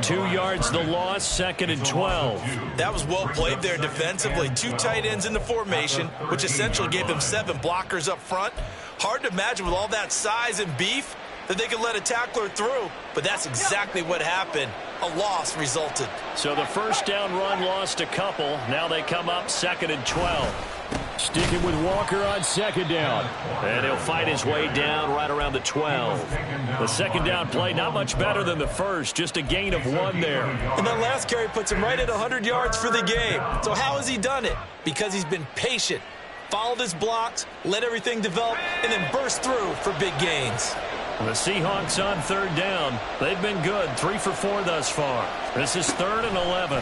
[SPEAKER 3] 2 yards the loss, 2nd and 12.
[SPEAKER 5] That was well played there defensively. 2 tight ends in the formation, which essentially gave them 7 blockers up front. Hard to imagine with all that size and beef that they could let a tackler through, but that's exactly what happened. A loss resulted.
[SPEAKER 3] So the first down run lost a couple. Now they come up 2nd and 12. Sticking with Walker on 2nd down. And he'll fight his way down right around the 12. The 2nd down play not much better than the first. Just a gain of 1 there.
[SPEAKER 5] And that last carry puts him right at 100 yards for the game. So how has he done it? Because he's been patient, followed his blocks, let everything develop, and then burst through for big gains.
[SPEAKER 3] The Seahawks on 3rd down. They've been good, 3 for 4 thus far. This is 3rd and 11.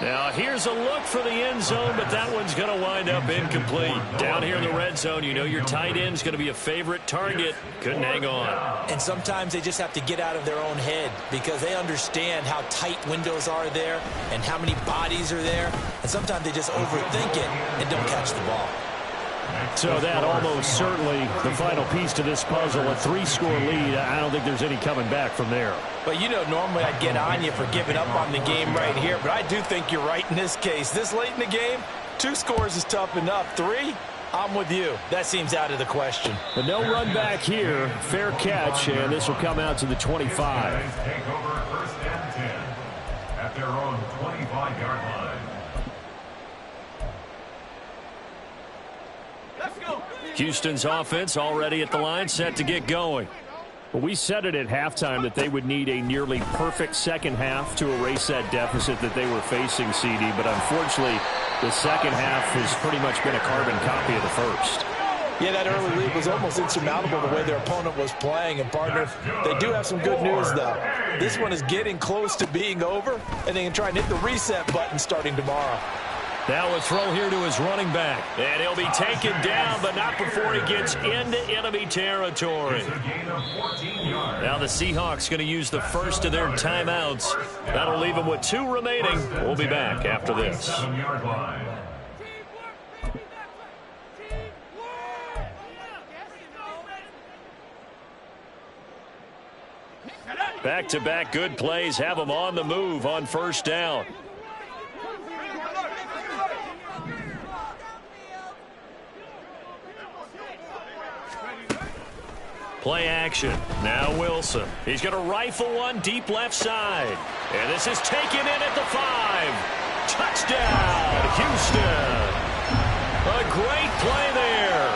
[SPEAKER 3] Now, here's a look for the end zone, but that one's going to wind up incomplete. Down here in the red zone, you know your tight end's going to be a favorite target. Couldn't hang on.
[SPEAKER 5] And sometimes they just have to get out of their own head because they understand how tight windows are there and how many bodies are there. And sometimes they just overthink it and don't catch the ball.
[SPEAKER 7] So that almost certainly the final piece to this puzzle, a 3-score lead. I don't think there's any coming back from there.
[SPEAKER 5] But, you know, normally I'd get on you for giving up on the game right here, but I do think you're right in this case. This late in the game, 2 scores is tough enough. 3, I'm with you. That seems out of the question.
[SPEAKER 7] But no run back here. Fair catch, and this will come out to the 25.
[SPEAKER 4] Take over 1st and 10 at their own 25-yard line.
[SPEAKER 3] Houston's offense already at the line, set to get going.
[SPEAKER 7] Well, we said it at halftime that they would need a nearly perfect second half to erase that deficit that they were facing, CD. But unfortunately, the second half has pretty much been a carbon copy of the first.
[SPEAKER 5] Yeah, that early lead was almost insurmountable the way their opponent was playing. And, partner, they do have some good news, though. This one is getting close to being over, and they can try and hit the reset button starting tomorrow.
[SPEAKER 3] Now a throw here to his running back. And he'll be taken down, but not before he gets into enemy territory. Now the Seahawks going to use the first of their timeouts. That'll leave them with 2 remaining. We'll be back after this. Back-to-back good plays have them on the move on 1st down. Play action. Now Wilson. He's going to rifle one deep left side. And this is taken in at the 5. Touchdown, Houston. A great play there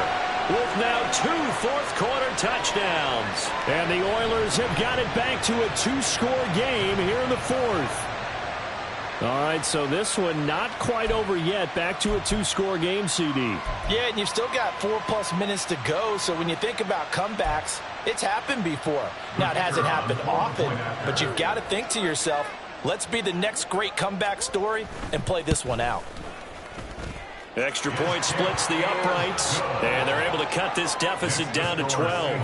[SPEAKER 3] with now 2 fourth-quarter touchdowns.
[SPEAKER 7] And the Oilers have got it back to a 2-score game here in the 4th. All right, so this one not quite over yet. Back to a 2-score game, CD.
[SPEAKER 5] Yeah, and you've still got 4+ minutes to go, so when you think about comebacks, it's happened before. Now, it hasn't happened often, but you've got to think to yourself, let's be the next great comeback story and play this one out.
[SPEAKER 3] Extra point splits the uprights, and they're able to cut this deficit down to 12.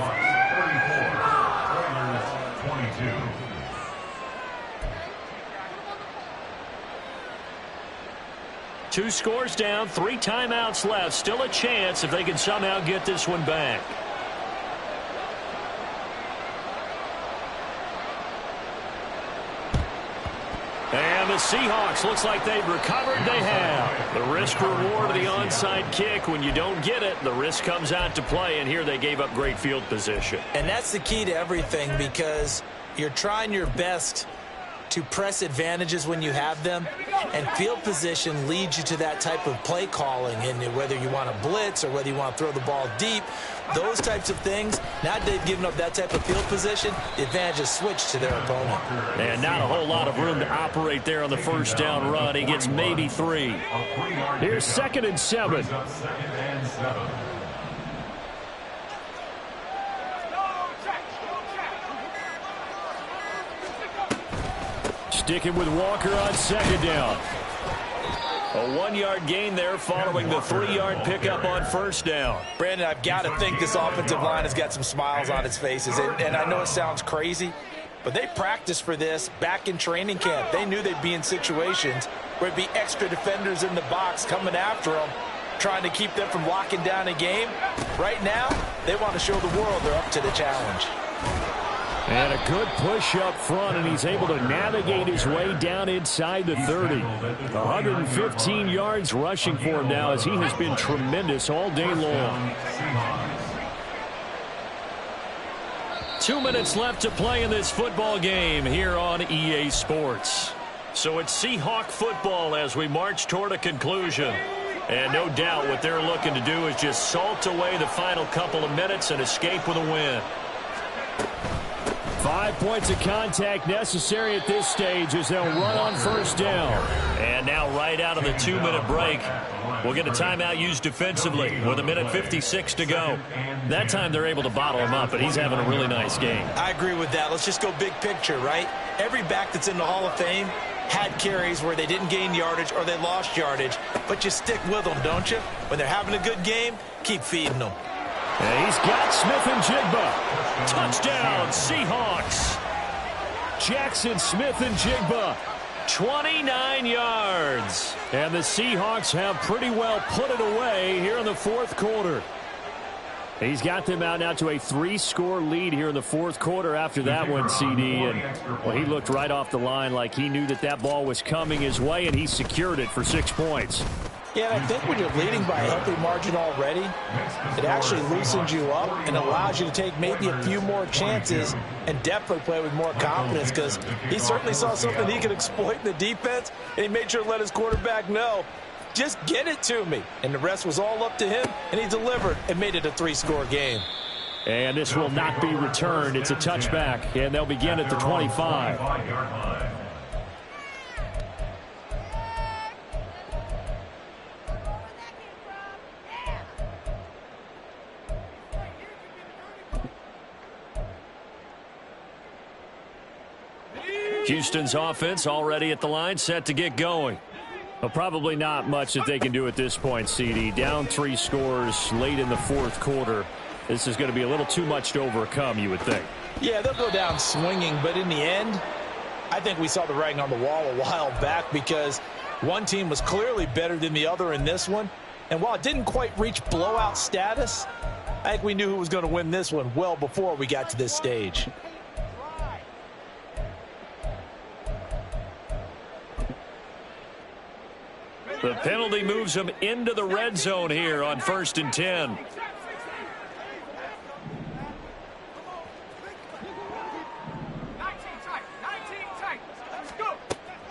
[SPEAKER 3] 2 scores down, 3 timeouts left. Still a chance if they can somehow get this one back. And the Seahawks, looks like they've recovered. They have. The risk reward of the onside kick. When you don't get it, the risk comes out to play, and here they gave up great field position.
[SPEAKER 5] And that's the key to everything, because you're trying your best to press advantages when you have them, and field position leads you to that type of play calling. And whether you want to blitz or whether you want to throw the ball deep, those types of things, now that they've given up that type of field position, the advantage is switched to their opponent.
[SPEAKER 3] And not a whole lot of room to operate there on the 1st down run. He gets maybe 3.
[SPEAKER 7] Here's 2nd and 7. Sticking with Walker on 2nd down.
[SPEAKER 3] A 1-yard gain there following the 3-yard pickup on first down.
[SPEAKER 5] Brandon, I've got to think this offensive line has got some smiles on its faces. And I know it sounds crazy, but they practiced for this back in training camp. They knew they'd be in situations where it'd be extra defenders in the box coming after them, trying to keep them from locking down a game. Right now, they want to show the world they're up to the challenge.
[SPEAKER 7] And a good push up front, and he's able to navigate his way down inside the 30. 115 yards rushing for him now, as he has been tremendous all day long.
[SPEAKER 3] 2 minutes left to play in this football game here on EA Sports. So it's Seahawk football as we march toward a conclusion. And no doubt what they're looking to do is just salt away the final couple of minutes and escape with a win.
[SPEAKER 7] 5 points of contact necessary at this stage as they'll run on first down.
[SPEAKER 3] And now right out of the 2-minute break, we'll get a timeout used defensively with 1:56 to go. That time they're able to bottle him up, but he's having a really nice game.
[SPEAKER 5] I agree with that. Let's just go big picture, right? Every back that's in the Hall of Fame had carries where they didn't gain yardage or they lost yardage, but you stick with them, don't you? When they're having a good game, keep feeding them.
[SPEAKER 7] And he's got Smith and Jigba.
[SPEAKER 3] Touchdown, Seahawks.
[SPEAKER 7] Jackson Smith and Jigba.
[SPEAKER 3] 29 yards.
[SPEAKER 7] And the Seahawks have pretty well put it away here in the fourth quarter. He's got them out now to a 3-score lead here in the fourth quarter after that one, CD. And, well, he looked right off the line like he knew that that ball was coming his way, and he secured it for 6 points.
[SPEAKER 5] Yeah, and I think when you're leading by a healthy margin already, it actually loosens you up and allows you to take maybe a few more chances and definitely play with more confidence, because he certainly saw something he could exploit in the defense, and he made sure to let his quarterback know, just get it to me. And the rest was all up to him, and he delivered and made it a 3-score game.
[SPEAKER 7] And this will not be returned. It's a touchback, and they'll begin at the 25.
[SPEAKER 3] Houston's offense already at the line, set to get going.
[SPEAKER 7] Well, probably not much that they can do at this point, CD. Down 3 scores late in the fourth quarter. This is going to be a little too much to overcome, you would think.
[SPEAKER 5] Yeah, they'll go down swinging, but in the end, I think we saw the writing on the wall a while back, because one team was clearly better than the other in this one. And while it didn't quite reach blowout status, I think we knew who was going to win this one well before we got to this stage.
[SPEAKER 3] The penalty moves them into the red zone here on 1st and 10.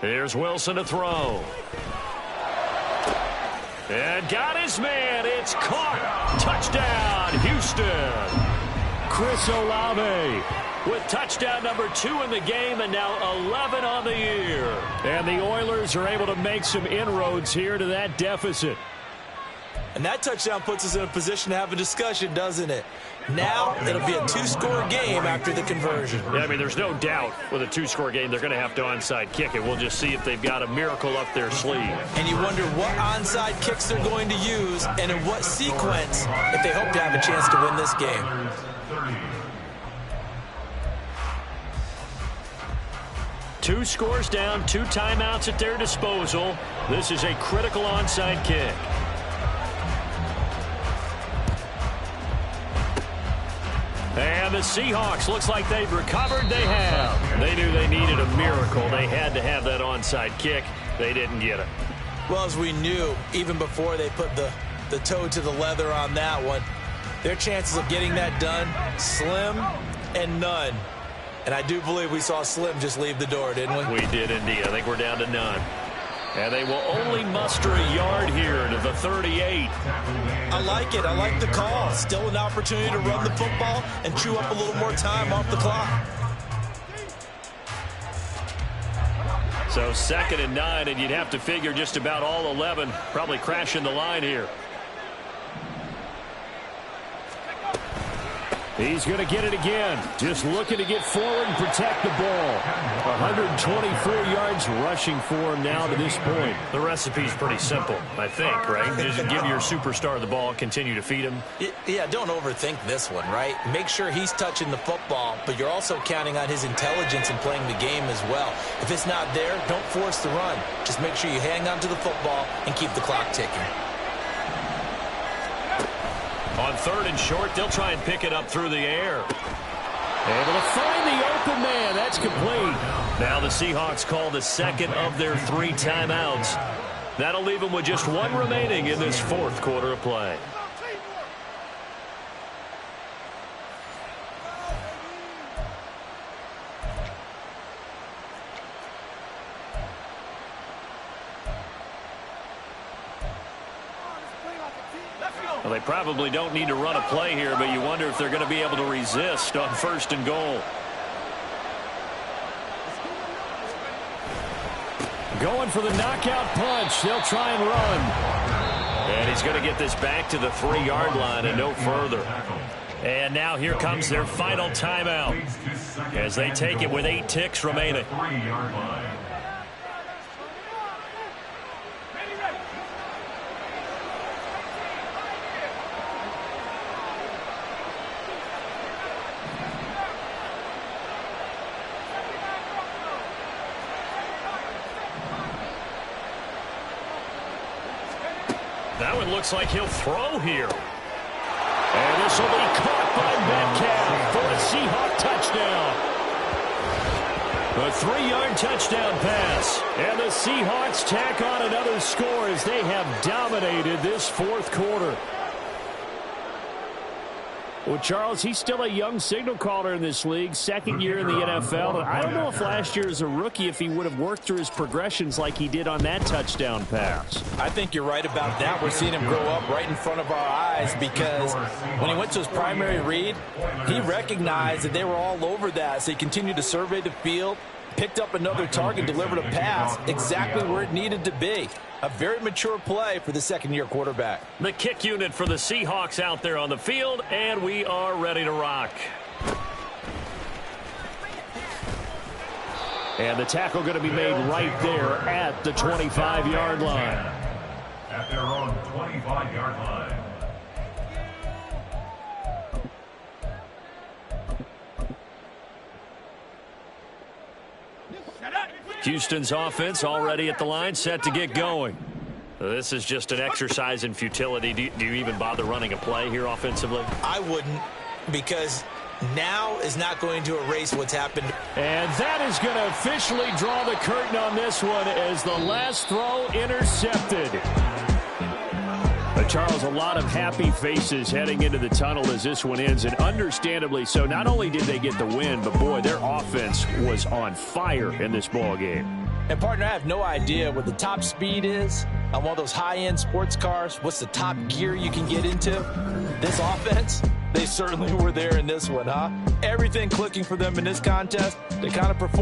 [SPEAKER 3] Here's Wilson to throw. And got his man. It's caught. Touchdown, Houston.
[SPEAKER 7] Chris Olave
[SPEAKER 3] with touchdown number 2 in the game, and now 11 on the year.
[SPEAKER 7] And the Oilers are able to make some inroads here to that deficit.
[SPEAKER 5] And that touchdown puts us in a position to have a discussion, doesn't it? Now it'll be a 2-score game after the conversion.
[SPEAKER 3] Yeah, I mean, there's no doubt with a 2-score game they're going to have to onside kick it. We'll just see if they've got a miracle up their sleeve.
[SPEAKER 5] And you wonder what onside kicks they're going to use and in what sequence if they hope to have a chance to win this game.
[SPEAKER 3] Two scores down, 2 timeouts at their disposal. This is a critical onside kick. And the Seahawks, looks like they've recovered. They have. They knew they needed a miracle. They had to have that onside kick. They didn't get it.
[SPEAKER 5] Well, as we knew, even before they put the toe to the leather on that one, their chances of getting that done, slim and none. And I do believe we saw Slim just leave the door, didn't we?
[SPEAKER 3] We did indeed. I think we're down to none. And they will only muster a yard here to the 38.
[SPEAKER 5] I like it. I like the call. Still an opportunity to run the football and chew up a little more time off the clock.
[SPEAKER 3] So 2nd and 9, and you'd have to figure just about all 11 probably crashing the line here.
[SPEAKER 7] He's going to get it again. Just looking to get forward and protect the ball. 124 yards rushing for him now to this point.
[SPEAKER 3] The recipe's pretty simple, I think, right? Just give your superstar the ball, continue to feed him.
[SPEAKER 5] Yeah, don't overthink this one, right? Make sure he's touching the football, but you're also counting on his intelligence in playing the game as well. If it's not there, don't force the run. Just make sure you hang on to the football and keep the clock ticking.
[SPEAKER 3] On 3rd and short, they'll try and pick it up through the air.
[SPEAKER 7] Able to find the open man. That's complete.
[SPEAKER 3] Now the Seahawks call the second of their 3 timeouts. That'll leave them with just 1 remaining in this 4th quarter of play. Well, they probably don't need to run a play here, but you wonder if they're going to be able to resist on 1st and goal.
[SPEAKER 7] Going for the knockout punch. They'll try and run.
[SPEAKER 3] And he's going to get this back to the 3-yard line and no further. And now here comes their final timeout as they take it with 8 ticks remaining. That one looks like he'll throw here.
[SPEAKER 7] And this will be caught by Metcalf for a Seahawk touchdown. A 3-yard touchdown pass. And the Seahawks tack on another score as they have dominated this 4th quarter. Well, Charles, he's still a young signal caller in this league, 2nd year in the NFL. And I don't know if last year as a rookie if he would have worked through his progressions like he did on that touchdown pass.
[SPEAKER 5] I think you're right about that. We're seeing him grow up right in front of our eyes because when he went to his primary read, he recognized that they were all over that. So he continued to survey the field, picked up another target, delivered a pass exactly where it needed to be. A very mature play for the 2nd-year quarterback.
[SPEAKER 3] The kick unit for the Seahawks out there on the field, and we are ready to rock.
[SPEAKER 7] And the tackle going to be made right there at the 25-yard line.
[SPEAKER 4] At their own 25-yard line.
[SPEAKER 3] Houston's offense already at the line, set to get going. This is just an exercise in futility. Do you even bother running a play here offensively?
[SPEAKER 5] I wouldn't, because now is not going to erase what's happened.
[SPEAKER 7] And that is going to officially draw the curtain on this one as the last throw intercepted. Charles, a lot of happy faces heading into the tunnel as this one ends, and understandably so. Not only did they get the win, but, boy, their offense was on fire in this ball game.
[SPEAKER 5] And, partner, I have no idea what the top speed is on one of those high-end sports cars. What's the top gear you can get into? This offense, they certainly were there in this one, huh? Everything clicking for them in this contest. They kind of performed.